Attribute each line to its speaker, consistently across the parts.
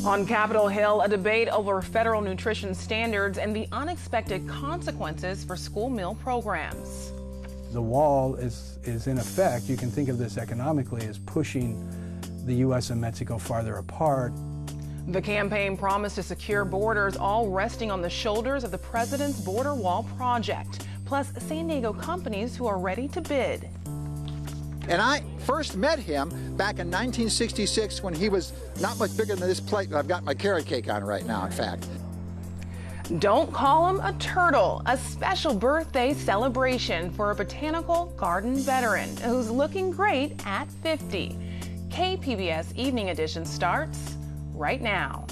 Speaker 1: On Capitol Hill, a debate over federal nutrition standards and the unexpected consequences for school meal programs.
Speaker 2: The wall is in effect, you can think of this economically as pushing the U.S. and Mexico farther apart.
Speaker 1: The campaign promised to secure borders, all resting on the shoulders of the president's border wall project, plus San Diego companies who are ready to bid.
Speaker 3: And I first met him back in 1966 when he was not much bigger than this plate that I've got my carrot cake on right now, in fact.
Speaker 1: Don't call him a turtle, a special birthday celebration for a botanical garden veteran who's looking great at 50. KPBS Evening Edition starts right now.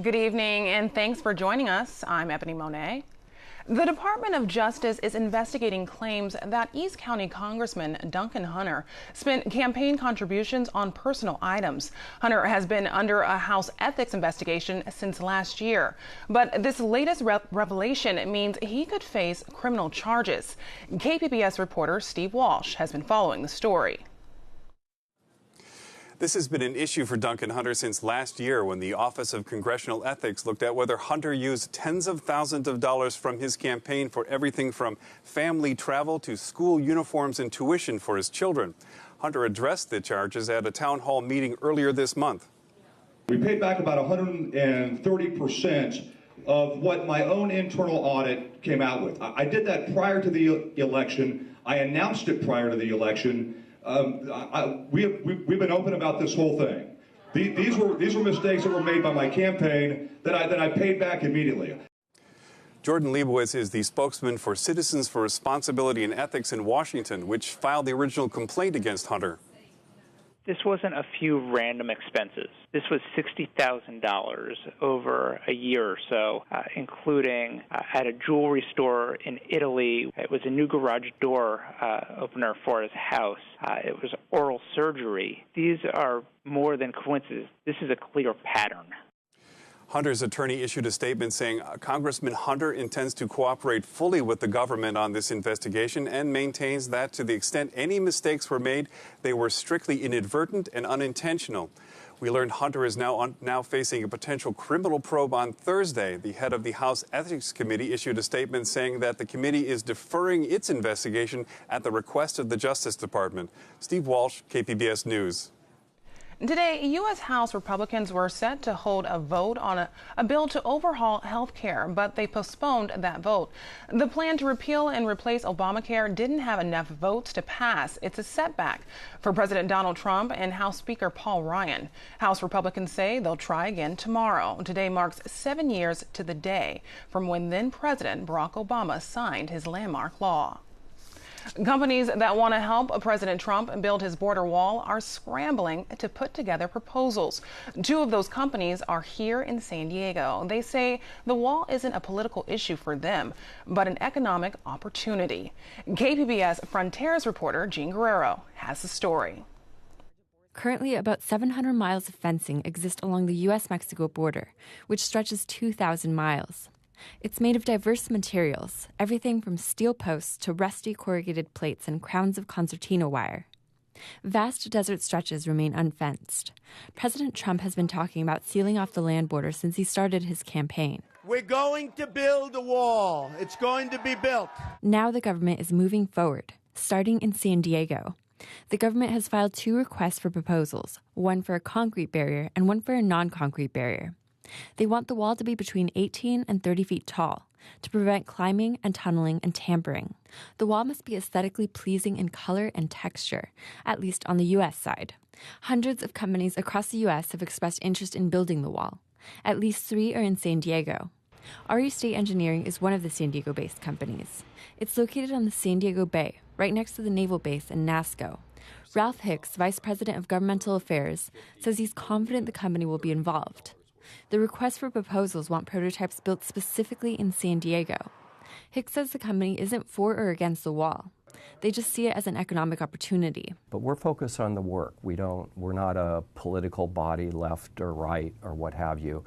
Speaker 1: Good evening, and thanks for joining us. I'm Ebony Monet. The Department of Justice is investigating claims that East County Congressman Duncan Hunter spent campaign contributions on personal items. Hunter has been under a House ethics investigation since last year, but this latest revelation means he could face criminal charges. KPBS reporter Steve Walsh has been following the story.
Speaker 4: This has been an issue for Duncan Hunter since last year when the Office of Congressional Ethics looked at whether Hunter used tens of thousands of dollars from his campaign for everything from family travel to school uniforms and tuition for his children. Hunter addressed the charges at a town hall meeting earlier this month.
Speaker 5: We paid back about 130% of what my own internal audit came out with. I did that prior to the election. I announced it prior to the election. We've been open about this whole thing. These were mistakes that were made by my campaign that I paid back immediately.
Speaker 4: Jordan Leibowitz is the spokesman for Citizens for Responsibility and Ethics in Washington, which filed the original complaint against Hunter.
Speaker 6: This wasn't a few random expenses. This was $60,000 over a year or so, including at a jewelry store in Italy. It was a new garage door opener for his house. It was oral surgery. These are more than coincidences. This is a clear pattern.
Speaker 4: Hunter's attorney issued a statement saying Congressman Hunter intends to cooperate fully with the government on this investigation and maintains that to the extent any mistakes were made, they were strictly inadvertent and unintentional. We learned Hunter is now facing a potential criminal probe on Thursday. The head of the House Ethics Committee issued a statement saying that the committee is deferring its investigation at the request of the Justice Department. Steve Walsh, KPBS News.
Speaker 1: Today, U.S. House Republicans were set to hold a vote on a bill to overhaul health care, but they postponed that vote. The plan to repeal and replace Obamacare didn't have enough votes to pass. It's a setback for President Donald Trump and House Speaker Paul Ryan. House Republicans say they'll try again tomorrow. Today marks 7 years to the day from when then-President Barack Obama signed his landmark law. Companies that want to help President Trump build his border wall are scrambling to put together proposals. Two of those companies are here in San Diego. They say the wall isn't a political issue for them, but an economic opportunity. KPBS Frontiers reporter Jean Guerrero has the story.
Speaker 7: Currently, about 700 miles of fencing exist along the U.S.-Mexico border, which stretches 2,000 miles. It's made of diverse materials, everything from steel posts to rusty corrugated plates and crowns of concertina wire. Vast desert stretches remain unfenced. President Trump has been talking about sealing off the land border since he started his campaign.
Speaker 8: We're going to build a wall. It's going to be built.
Speaker 7: Now the government is moving forward, starting in San Diego. The government has filed 2 requests for proposals, one for a concrete barrier and one for a non-concrete barrier. They want the wall to be between 18 and 30 feet tall to prevent climbing and tunneling and tampering. The wall must be aesthetically pleasing in color and texture, at least on the U.S. side. Hundreds of companies across the U.S. have expressed interest in building the wall. At least 3 are in San Diego. RE State Engineering is one of the San Diego-based companies. It's located on the San Diego Bay, right next to the naval base in NASCO. Ralph Hicks, Vice President of Governmental Affairs, says he's confident the company will be involved. The requests for proposals want prototypes built specifically in San Diego. Hicks says the company isn't for or against the wall. They just see it as an economic opportunity.
Speaker 9: But we're focused on the work. We're not a political body, left or right or what have you.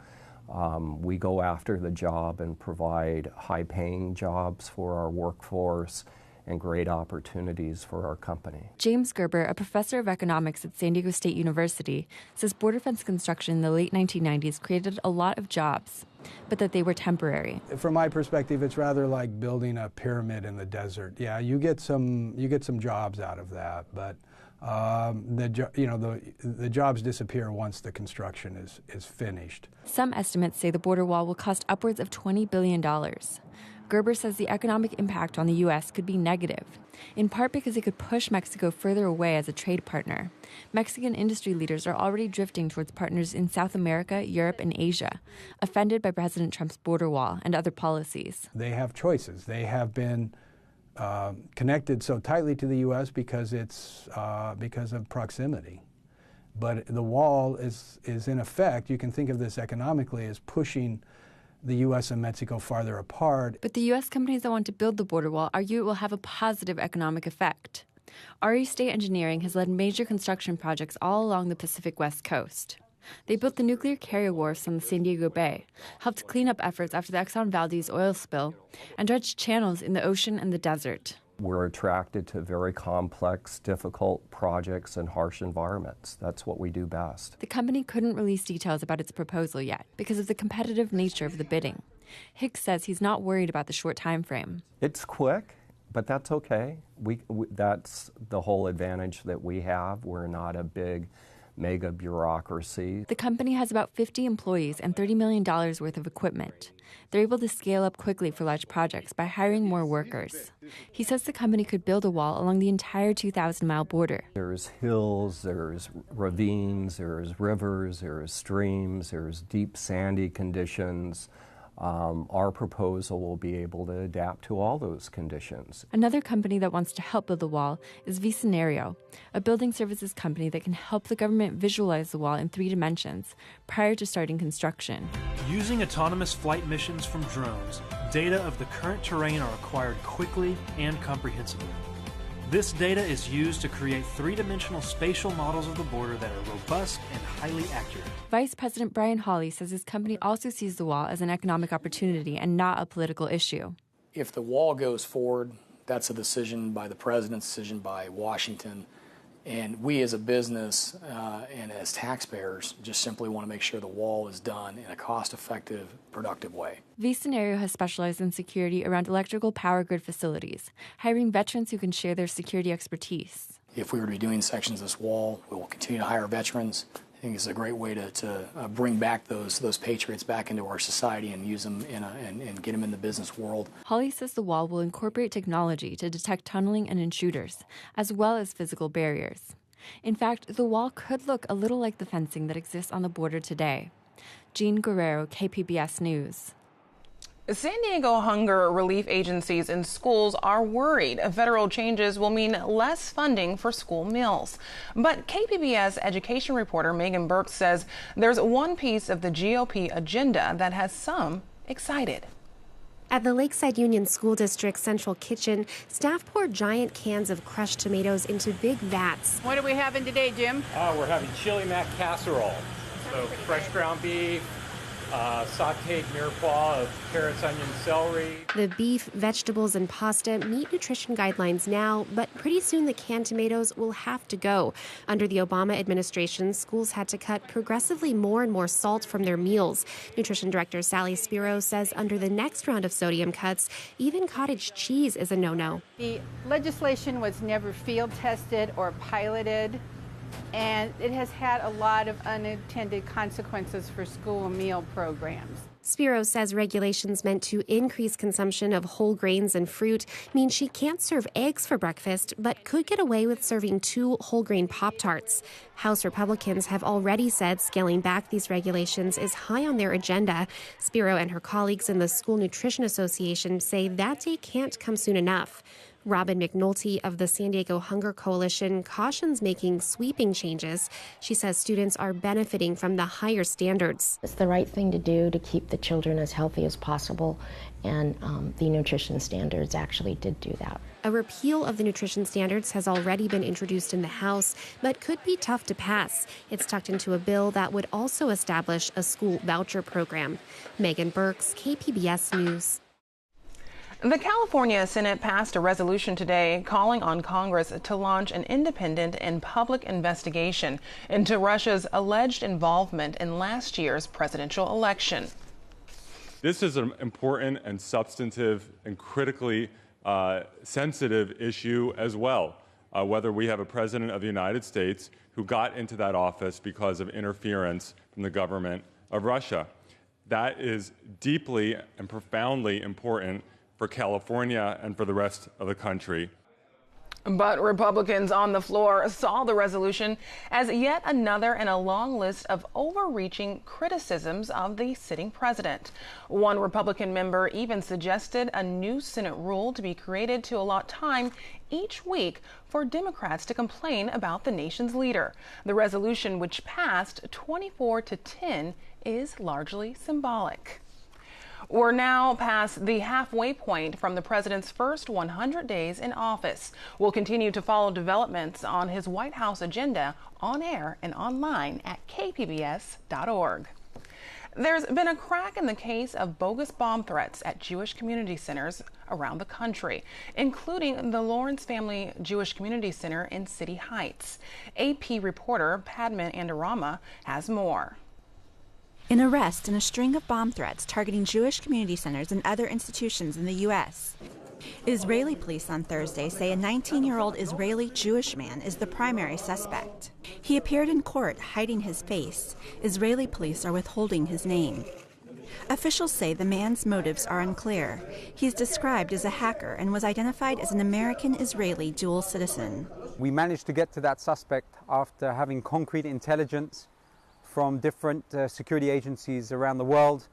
Speaker 9: We go after the job and provide high-paying jobs for our workforce and great opportunities for our company.
Speaker 7: James Gerber, a professor of economics at San Diego State University, says border fence construction in the late 1990s created a lot of jobs, but that they were temporary.
Speaker 2: From my perspective, it's rather like building a pyramid in the desert. Yeah, you get some jobs out of that, but the jobs disappear once the construction is finished.
Speaker 7: Some estimates say the border wall will cost upwards of $20 billion. Gerber says the economic impact on the U.S. could be negative, in part because it could push Mexico further away as a trade partner. Mexican industry leaders are already drifting towards partners in South America, Europe, and Asia, offended by President Trump's border wall and other policies.
Speaker 2: They have choices. They have been connected so tightly to the U.S. because of proximity. But the wall is in effect, you can think of this economically as pushing the U.S. and Mexico farther apart.
Speaker 7: But the U.S. companies that want to build the border wall argue it will have a positive economic effect. RE State Engineering has led major construction projects all along the Pacific West Coast. They built the nuclear carrier wharfs on the San Diego Bay, helped clean up efforts after the Exxon Valdez oil spill, and dredged channels in the ocean and the desert.
Speaker 9: We're attracted to very complex, difficult projects and harsh environments. That's what we do best.
Speaker 7: The company couldn't release details about its proposal yet because of the competitive nature of the bidding. Hicks says he's not worried about the short time frame.
Speaker 9: It's quick, but that's okay. That's the whole advantage that we have. We're not a big mega bureaucracy.
Speaker 7: The company has about 50 employees and $30 million worth of equipment. They're able to scale up quickly for large projects by hiring more workers. He says the company could build a wall along the entire 2,000-mile border.
Speaker 9: There's hills, there's ravines, there's rivers, there's streams, there's deep sandy conditions. Our proposal will be able to adapt to all those conditions.
Speaker 7: Another company that wants to help build the wall is Visionario, a building services company that can help the government visualize the wall in 3 dimensions prior to starting construction.
Speaker 10: Using autonomous flight missions from drones, data of the current terrain are acquired quickly and comprehensively. This data is used to create 3-dimensional spatial models of the border that are robust and highly accurate.
Speaker 7: Vice President Brian Hawley says his company also sees the wall as an economic opportunity and not a political issue.
Speaker 11: If the wall goes forward, that's a decision by the president's decision by Washington. And we as a business and as taxpayers just simply want to make sure the wall is done in a cost-effective, productive way.
Speaker 7: Visionario has specialized in security around electrical power grid facilities, hiring veterans who can share their security expertise.
Speaker 11: If we were to be doing sections of this wall, we will continue to hire veterans. I think it's a great way to bring back those patriots back into our society and use them and get them in the business world.
Speaker 7: Hawley says the wall will incorporate technology to detect tunneling and intruders, as well as physical barriers. In fact, the wall could look a little like the fencing that exists on the border today. Jean Guerrero, KPBS News.
Speaker 1: San Diego hunger relief agencies and schools are worried federal changes will mean less funding for school meals. But KPBS education reporter Megan Burke says there's one piece of the GOP agenda that has some excited.
Speaker 12: At the Lakeside Union School District Central Kitchen, staff pour giant cans of crushed tomatoes into big vats.
Speaker 13: What are we having today, Jim?
Speaker 14: We're having chili mac casserole. So fresh ground beef, sauteed mirepoix of carrots, onions, celery.
Speaker 12: The beef, vegetables, and pasta meet nutrition guidelines now, but pretty soon the canned tomatoes will have to go. Under the Obama administration, schools had to cut progressively more and more salt from their meals. Nutrition Director Sally Spiro says under the next round of sodium cuts, even cottage cheese is a no-no.
Speaker 13: The legislation was never field tested or piloted, and it has had a lot of unintended consequences for school meal programs.
Speaker 12: Spiro says regulations meant to increase consumption of whole grains and fruit mean she can't serve eggs for breakfast, but could get away with serving 2 whole grain Pop-Tarts. House Republicans have already said scaling back these regulations is high on their agenda. Spiro and her colleagues in the School Nutrition Association say that day can't come soon enough. Robin McNulty of the San Diego Hunger Coalition cautions making sweeping changes. She says students are benefiting from the higher standards.
Speaker 15: It's the right thing to do to keep the children as healthy as possible, and the nutrition standards actually did do that.
Speaker 12: A repeal of the nutrition standards has already been introduced in the House, but could be tough to pass. It's tucked into a bill that would also establish a school voucher program. Megan Burks, KPBS News.
Speaker 1: The California Senate passed a resolution today calling on Congress to launch an independent and public investigation into Russia's alleged involvement in last year's presidential election.
Speaker 16: This is an important and substantive and critically sensitive issue as well, whether we have a president of the United States who got into that office because of interference from the government of Russia. That is deeply and profoundly important for California and for the rest of the country.
Speaker 1: But Republicans on the floor saw the resolution as yet another in a long list of overreaching criticisms of the sitting president. One Republican member even suggested a new Senate rule to be created to allot time each week for Democrats to complain about the nation's leader. The resolution, which passed 24-10, is largely symbolic. We're now past the halfway point from the president's first 100 days in office. We'll continue to follow developments on his White House agenda on air and online at kpbs.org. There's been a crack in the case of bogus bomb threats at Jewish community centers around the country, including the Lawrence Family Jewish Community Center in City Heights. AP reporter Padman Andarama has more.
Speaker 17: An arrest and a string of bomb threats targeting Jewish community centers and other institutions in the U.S. Israeli police on Thursday say a 19-year-old Israeli Jewish man is the primary suspect. He appeared in court hiding his face. Israeli police are withholding his name. Officials say the man's motives are unclear. He's described as a hacker and was identified as an American-Israeli dual citizen.
Speaker 18: We managed to get to that suspect after having concrete intelligence from different security agencies around the world.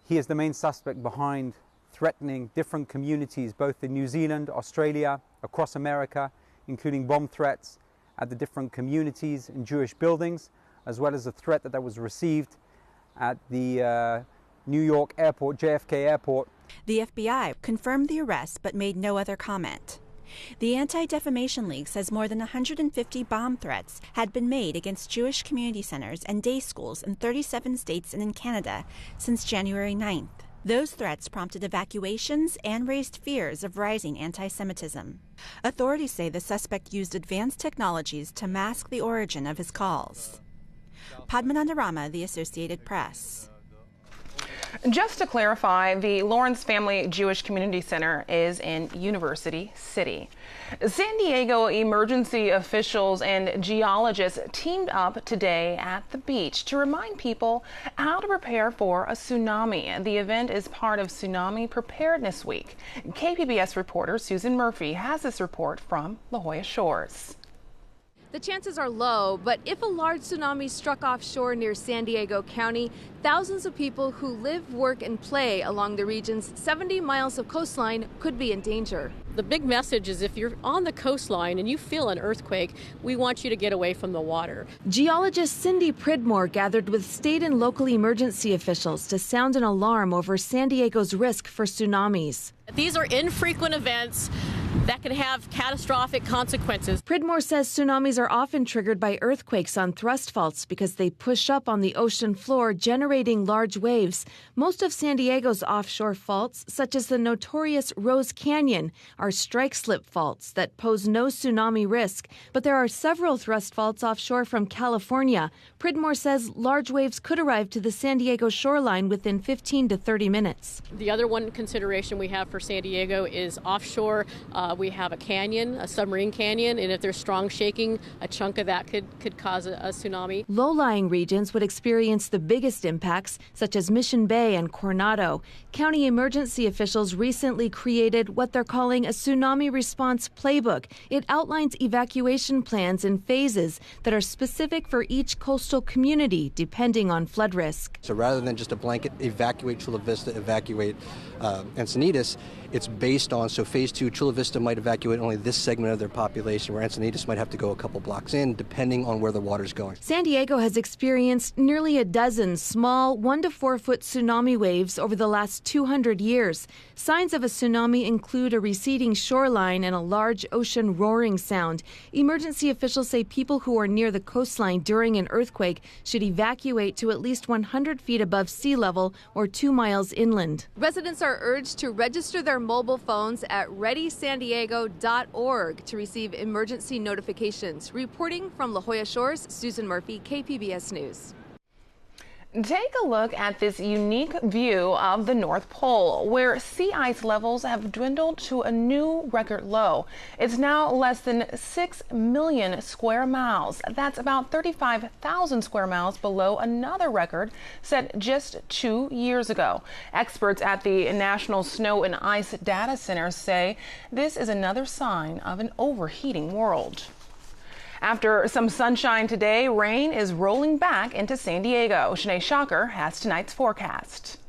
Speaker 18: He is the main suspect behind threatening different communities, both in New Zealand, Australia, across America, including bomb threats at the different communities and Jewish buildings, as well as a threat that was received at the New York airport, JFK airport.
Speaker 17: The FBI confirmed the arrest but made no other comment. The Anti-Defamation League says more than 150 bomb threats had been made against Jewish community centers and day schools in 37 states and in Canada since January 9th. Those threats prompted evacuations and raised fears of rising anti-Semitism. Authorities say the suspect used advanced technologies to mask the origin of his calls. Padman Andarama, The Associated Press.
Speaker 1: Just to clarify, the Lawrence Family Jewish Community Center is in University City. San Diego emergency officials and geologists teamed up today at the beach to remind people how to prepare for a tsunami. The event is part of Tsunami Preparedness Week. KPBS reporter Susan Murphy has this report from La Jolla Shores.
Speaker 19: The chances are low, but if a large tsunami struck offshore near San Diego County, thousands of people who live, work, and play along the region's 70 miles of coastline could be in danger.
Speaker 20: The big message is if you're on the coastline and you feel an earthquake, we want you to get away from the water.
Speaker 19: Geologist Cindy Pridmore gathered with state and local emergency officials to sound an alarm over San Diego's risk for tsunamis.
Speaker 20: These are infrequent events that can have catastrophic consequences.
Speaker 19: Pridmore says tsunamis are often triggered by earthquakes on thrust faults because they push up on the ocean floor, generating large waves. Most of San Diego's offshore faults, such as the notorious Rose Canyon, are strike-slip faults that pose no tsunami risk. But there are several thrust faults offshore from California. Pridmore says large waves could arrive to the San Diego shoreline within 15 to 30 minutes.
Speaker 20: The other one consideration we have for San Diego is offshore. We have a canyon, a submarine canyon, and if there's strong shaking, a chunk of that could cause a tsunami.
Speaker 19: Low-lying regions would experience the biggest impacts, such as Mission Bay and Coronado. County emergency officials recently created what they're calling a tsunami response playbook. It outlines evacuation plans in phases that are specific for each coastal community, depending on flood risk.
Speaker 21: So rather than just a blanket evacuate Chula Vista, evacuate Encinitas, it's based on. So phase 2, Chula Vista might evacuate only this segment of their population, where Encinitas might have to go a couple blocks in, depending on where the water's going.
Speaker 19: San Diego has experienced nearly a dozen small 1 to 4 foot tsunami waves over the last 200 years. Signs of a tsunami include a receding shoreline and a large ocean roaring sound. Emergency officials say people who are near the coastline during an earthquake should evacuate to at least 100 feet above sea level or 2 miles inland.
Speaker 22: Residents are urged to register their mobile phones at readysandiego.org to receive emergency notifications. Reporting from La Jolla Shores, Susan Murphy, KPBS News.
Speaker 1: Take a look at this unique view of the North Pole, where sea ice levels have dwindled to a new record low. It's now less than 6 million square miles. That's about 35,000 square miles below another record set just 2 years ago. Experts at the National Snow and Ice Data Center say this is another sign of an overheating world. After some sunshine today, rain is rolling back into San Diego. Shanae Shocker has tonight's forecast.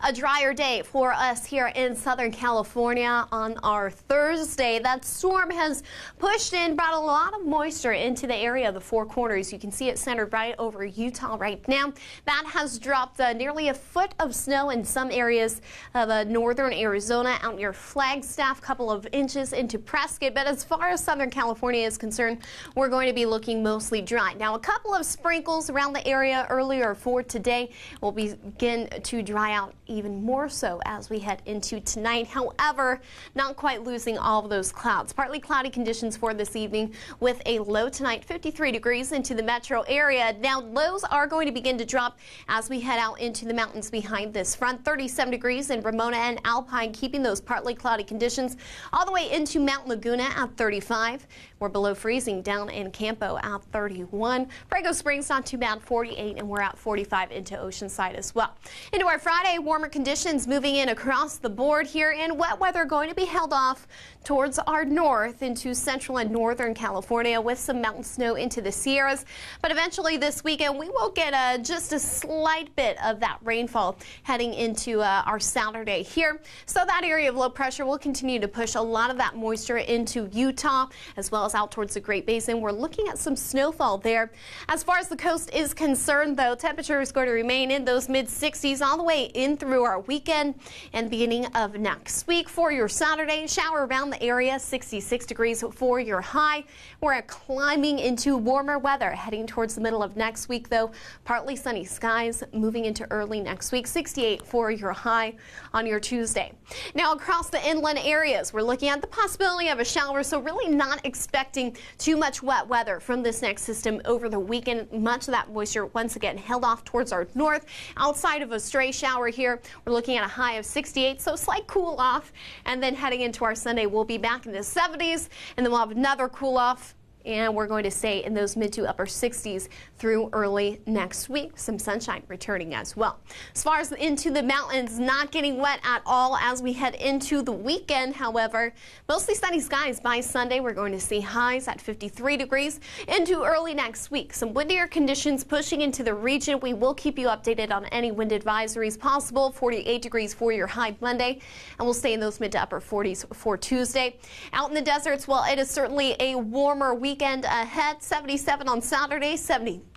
Speaker 23: A drier day for us here in Southern California on our Thursday. That storm has pushed in, brought a lot of moisture into the area of the Four Corners. You can see it centered right over Utah right now. That has dropped nearly a foot of snow in some areas of northern Arizona, out near Flagstaff, couple of inches into Prescott. But as far as Southern California is concerned, we're going to be looking mostly dry. Now, a couple of sprinkles around the area earlier for today will begin to dry out even more so as we head into tonight. However, not quite losing all of those clouds. Partly cloudy conditions for this evening with a low tonight, 53 degrees into the metro area. Now, lows are going to begin to drop as we head out into the mountains behind this front. 37 degrees in Ramona and Alpine, keeping those partly cloudy conditions all the way into Mount Laguna at 35. We're below freezing down in Campo at 31. Brago Springs not too bad, 48, and we're at 45 into Oceanside as well. Into our Friday, warmer conditions moving in across the board here, and wet weather going to be held off towards our north into central and northern California with some mountain snow into the Sierras. But eventually this weekend we will get just a slight bit of that rainfall heading into our Saturday here. So that area of low pressure will continue to push a lot of that moisture into Utah as well as out towards the Great Basin. We're looking at some snowfall there. As far as the coast is concerned, though, temperature is going to remain in those mid-60s all the way in through our weekend and beginning of next week. For your Saturday, shower around the area, 66 degrees for your high. We're climbing into warmer weather heading towards the middle of next week, though. Partly sunny skies moving into early next week, 68 for your high on your Tuesday. Now, across the inland areas, we're looking at the possibility of a shower, so really not expecting too much wet weather from this next system over the weekend. Much of that moisture once again held off towards our north. Outside of a stray shower here, we're looking at a high of 68, so slight cool off, and then heading into our Sunday, we'll be back in the 70s, and then we'll have another cool off, and we're going to stay in those mid to upper 60s through early next week. Some sunshine returning as well. As far as into the mountains, not getting wet at all as we head into the weekend. However, mostly sunny skies by Sunday. We're going to see highs at 53 degrees into early next week. Some windier conditions pushing into the region. We will keep you updated on any wind advisories possible. 48 degrees for your high Monday, and we'll stay in those mid to upper 40s for Tuesday. Out in the deserts, well, it is certainly a warmer weekend ahead. 77 on Saturday,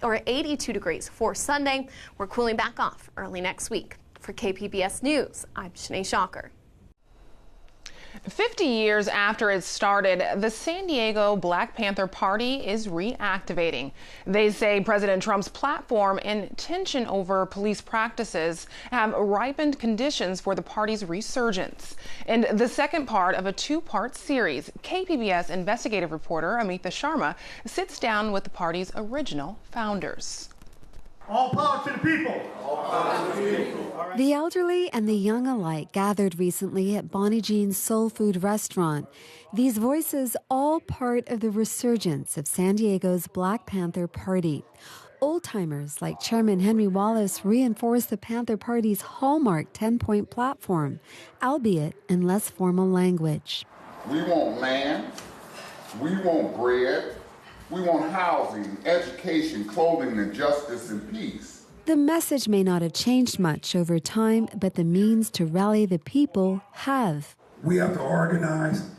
Speaker 23: 82 degrees for Sunday. We're cooling back off early next week. For KPBS News, I'm Shanae Shocker.
Speaker 1: 50 years after it started, the San Diego Black Panther Party is reactivating. They say President Trump's platform and tension over police practices have ripened conditions for the party's resurgence. In the second part of a two-part series, KPBS investigative reporter Amita Sharma sits down with the party's original founders.
Speaker 8: All power to the people. All power to the people.
Speaker 24: The elderly and the young alike gathered recently at Bonnie Jean's Soul Food restaurant. These voices all part of the resurgence of San Diego's Black Panther Party. Old-timers like Chairman Henry Wallace reinforce the Panther Party's hallmark 10-point platform, albeit in less formal language.
Speaker 25: We want land, we want bread, we want housing, education, clothing, and justice and peace.
Speaker 24: The message may not have changed much over time, but the means to rally the people have.
Speaker 2: We have to organize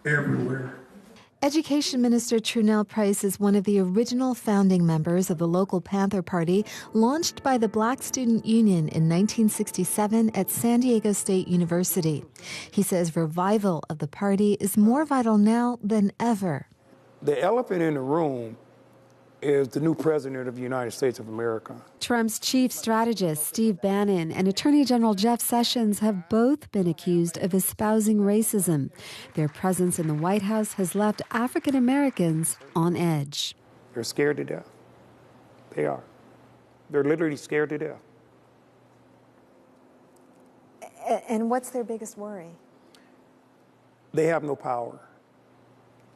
Speaker 2: everywhere.
Speaker 24: Education Minister Trunell Price is one of the original founding members of the local Panther Party, launched by the Black Student Union in 1967 at San Diego State University. He says revival of the party is more vital now than ever.
Speaker 2: The elephant in the room is the new president of the United States of America.
Speaker 24: Trump's chief strategist, Steve Bannon, and Attorney General Jeff Sessions have both been accused of espousing racism. Their presence in the White House has left African Americans on edge.
Speaker 2: They're scared to death. They are. They're literally scared to death.
Speaker 3: And what's their biggest worry?
Speaker 2: They have no power,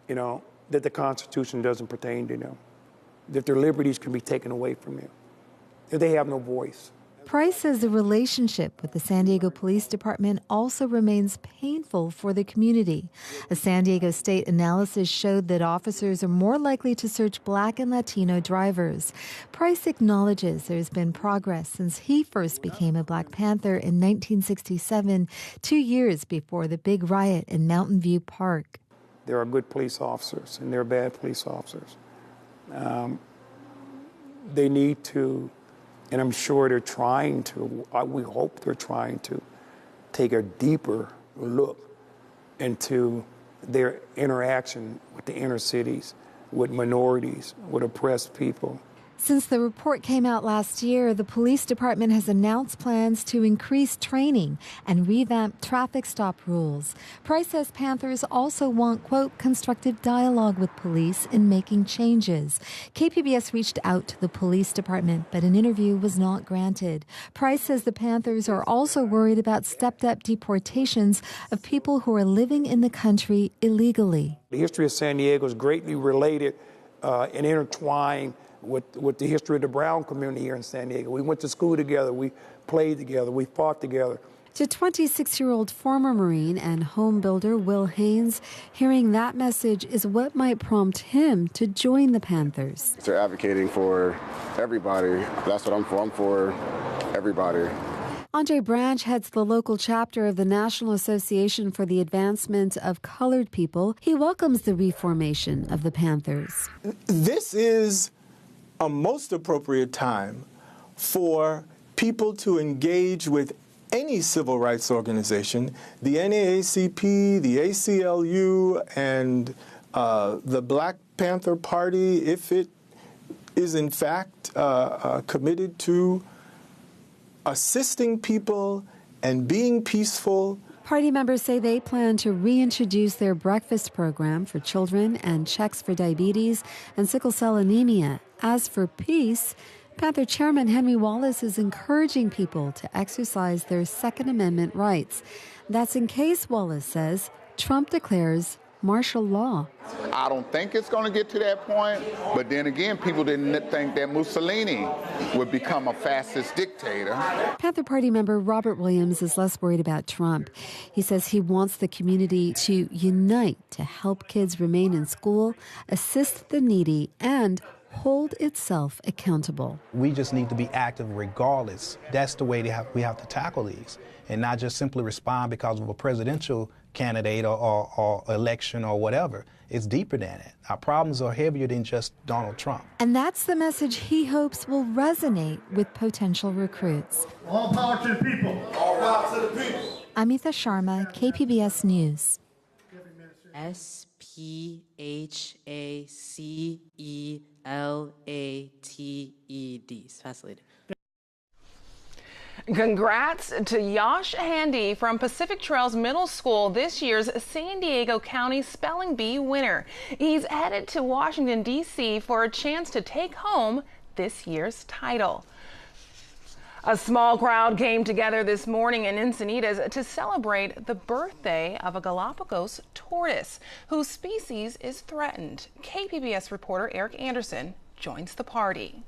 Speaker 2: that the Constitution doesn't pertain to them, that their liberties can be taken away from them, that they have no voice.
Speaker 24: Price says the relationship with the San Diego Police Department also remains painful for the community. A San Diego State analysis showed that officers are more likely to search Black and Latino drivers. Price acknowledges there's been progress since he first became a Black Panther in 1967, 2 years before the big riot in Mountain View Park.
Speaker 2: There are good police officers and there are bad police officers. They need to, and I'm sure they're trying to, we hope they're trying to take a deeper look into their interaction with the inner cities, with minorities, with oppressed people.
Speaker 24: Since the report came out last year, the police department has announced plans to increase training and revamp traffic stop rules. Price says Panthers also want, quote, constructive dialogue with police in making changes. KPBS reached out to the police department, but an interview was not granted. Price says the Panthers are also worried about stepped-up deportations of people who are living in the country illegally.
Speaker 2: The history of San Diego is greatly related and intertwined with the history of the Brown community here in San Diego. We went to school together, we played together, we fought together.
Speaker 24: To 26-year-old former Marine and home builder Will Haynes, hearing that message is what might prompt him to join the Panthers.
Speaker 4: They're advocating for everybody. That's what I'm for. I'm for everybody.
Speaker 24: Andre Branch heads the local chapter of the National Association for the Advancement of Colored People. He welcomes the reformation of the Panthers.
Speaker 5: This is a most appropriate time for people to engage with any civil rights organization, the NAACP, the ACLU, and the Black Panther Party, if it is in fact committed to assisting people and being peaceful.
Speaker 24: Party members say they plan to reintroduce their breakfast program for children and checks for diabetes and sickle cell anemia. As for peace, Panther Chairman Henry Wallace is encouraging people to exercise their Second Amendment rights. That's in case, Wallace says, Trump declares martial law.
Speaker 25: I don't think it's going to get to that point, but then again, people didn't think that Mussolini would become a fascist dictator.
Speaker 24: Panther Party member Robert Williams is less worried about Trump. He says he wants the community to unite to help kids remain in school, assist the needy, and hold itself accountable.
Speaker 6: We just need to be active regardless. That's the way we have to tackle these, and not just simply respond because of a presidential candidate or election or whatever. It's deeper than it. Our problems are heavier than just Donald Trump.
Speaker 24: And that's the message he hopes will resonate with potential recruits.
Speaker 25: All power to the people. All power to the people.
Speaker 24: Amita Sharma, KPBS News.
Speaker 26: SPHACELATED. Fascinating.
Speaker 1: Congrats to Yash Handy from Pacific Trails Middle School, this year's San Diego County Spelling Bee winner. He's headed to Washington, D.C. for a chance to take home this year's title. A small crowd came together this morning in Encinitas to celebrate the birthday of a Galapagos tortoise, whose species is threatened. KPBS reporter Eric Anderson joins the party.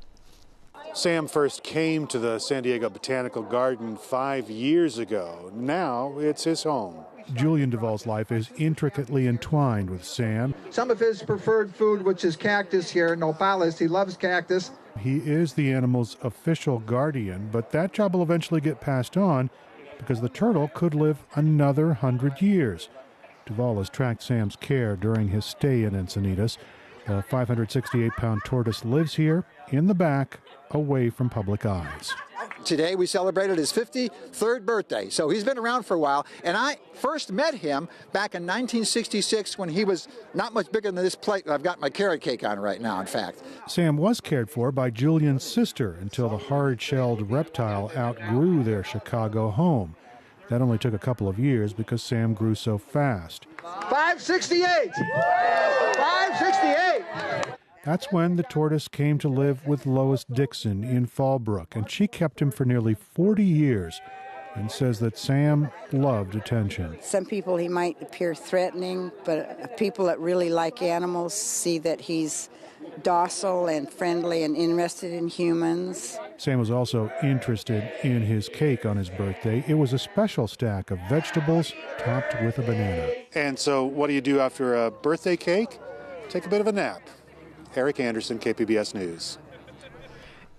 Speaker 27: Sam first came to the San Diego Botanical Garden 5 years ago. Now it's his home. Julian Duvall's life is intricately entwined with Sam.
Speaker 7: Some of his preferred food, which is cactus here, nopales, he loves cactus.
Speaker 27: He is the animal's official guardian, but that job will eventually get passed on because the turtle could live another 100 years. Duvall has tracked Sam's care during his stay in Encinitas. The 568-pound tortoise lives here in the back, away from public eyes.
Speaker 9: Today we celebrated his 53rd birthday, so he's been around for a while. And I first met him back in 1966 when he was not much bigger than this plate that I've got my carrot cake on right now, in fact.
Speaker 27: Sam was cared for by Julian's sister until the hard-shelled reptile outgrew their Chicago home. That only took a couple of years because Sam grew so fast.
Speaker 7: 568! 568!
Speaker 27: That's when the tortoise came to live with Lois Dixon in Fallbrook, and she kept him for nearly 40 years and says that Sam loved attention.
Speaker 10: Some people he might appear threatening, but people that really like animals see that he's docile and friendly and interested in humans.
Speaker 27: Sam was also interested in his cake on his birthday. It was a special stack of vegetables topped with a banana. And so what do you do after a birthday cake? Take a bit of a nap. Eric Anderson, KPBS News.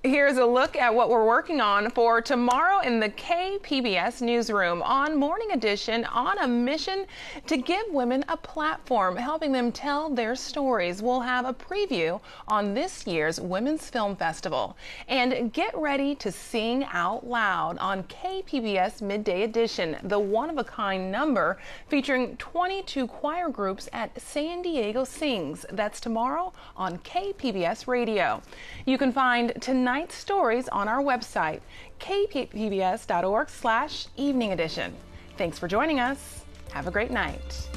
Speaker 1: Here's a look at what we're working on for tomorrow in the KPBS newsroom. On Morning Edition, on a mission to give women a platform, helping them tell their stories. We'll have a preview on this year's Women's Film Festival. And get ready to sing out loud on KPBS Midday Edition, the one-of-a-kind number featuring 22 choir groups at San Diego Sings. That's tomorrow on KPBS Radio. You can find tonight's stories on our website, kpbs.org/evening edition. Thanks for joining us. Have a great night.